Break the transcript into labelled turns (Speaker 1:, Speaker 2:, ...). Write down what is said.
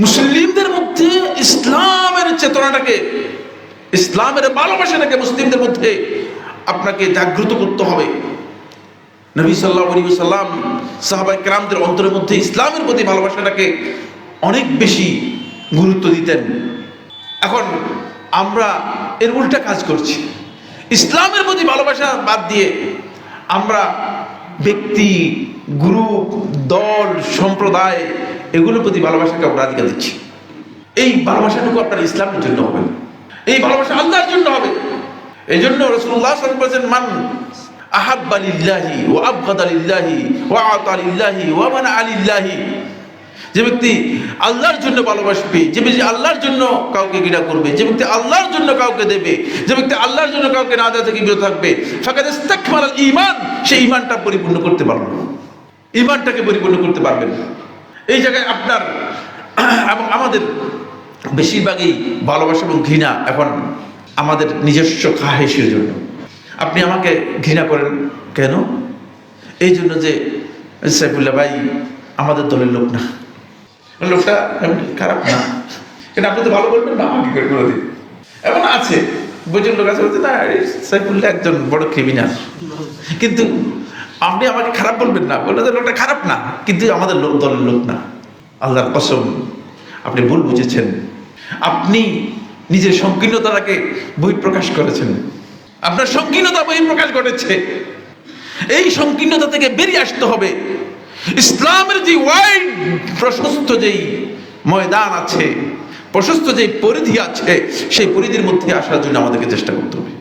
Speaker 1: মুসলিমদের মধ্যে ইসলামের চেতনাটাকে, ইসলামের ভালোবাসাটাকে মুসলিমদের মধ্যে আপনাকে জাগ্রত করতে হবে। নবী সাল্লাল্লাহু আলাইহি ওয়াসাল্লাম সাহাবায়ে কেরামদের অন্তরের মধ্যে ইসলামের প্রতি ভালোবাসাটাকে অনেক বেশি গুরুত্ব দিতেন। এখন আমরা এর উল্টা কাজ করছি। ইসলামের প্রতি ভালোবাসা বাদ দিয়ে আমরা ব্যক্তি, গ্রুপ, দল, সম্প্রদায় এগুলোর প্রতি ভালোবাসাকে অগ্রাধিকার দিচ্ছি। এই ভালোবাসাটুকু আপনার ইসলামের জন্য হবে, এই ভালোবাসা আল্লাহর জন্য হবে। এই জন্য রাসূলুল্লাহ সাল্লাল্লাহু আলাইহি ওয়াসাল্লাম বলেছেন, মান আহাব্বা লিল্লাহি ওয়া আবগাদা লিল্লাহি ওয়া আতা লিল্লাহি ওয়া মানা লিল্লাহি, যে ব্যক্তি আল্লাহর জন্য ভালোবাসবে, যে ব্যক্তি আল্লাহর জন্য কাউকে ঘৃণা করবে, যে ব্যক্তি আল্লাহর জন্য কাউকে দেবে, যে ব্যক্তি আল্লাহর জন্য কাউকে না দেওয়া থেকে বিরত থাকবে, ফাকাদ ইস্তাকমালাল ঈমান, সে ঈমানটা পরিপূর্ণ করতে পারবে, ঈমানটাকে পরিপূর্ণ করতে পারবেন। এই জায়গায় আপনার এবং আমাদের বেশিরভাগই ভালোবাসা এবং ঘৃণা এখন আমাদের নিজস্ব খাহেশের জন্য। আপনি আমাকে ঘৃণা করেন কেন? এই জন্য যে সাইফুল্লাহ ভাই আমাদের দলের লোক না, লোকটা খারাপ না, কিন্তু আপনি তো ভালো বলবেন না, আমাকে করে দিন। এমন আছে বুঝুন লোক আছে, বলছে না সাইফুল্লাহ একজন বড় ক্রিমিনাল, কিন্তু আপনি আমাকে খারাপ বলবেন না, বললেন যে লোকটা খারাপ না, কিন্তু আমাদের দলের লোক না। আল্লাহর কসম, আপনি ভুল বুঝেছেন। আপনি নিজের সংকীর্ণতাটাকে বহিঃপ্রকাশ করেছেন, আপনার সংকীর্ণতা বহিঃপ্রকাশ ঘটেছে। এই সংকীর্ণতা থেকে বেরিয়ে আসতে হবে। ইসলামের যে ওয়াইড প্রশস্ত যেই ময়দান আছে, প্রশস্ত যেই পরিধি আছে, সেই পরিধির মধ্যে আসার জন্য আমাদেরকে চেষ্টা করতে হবে।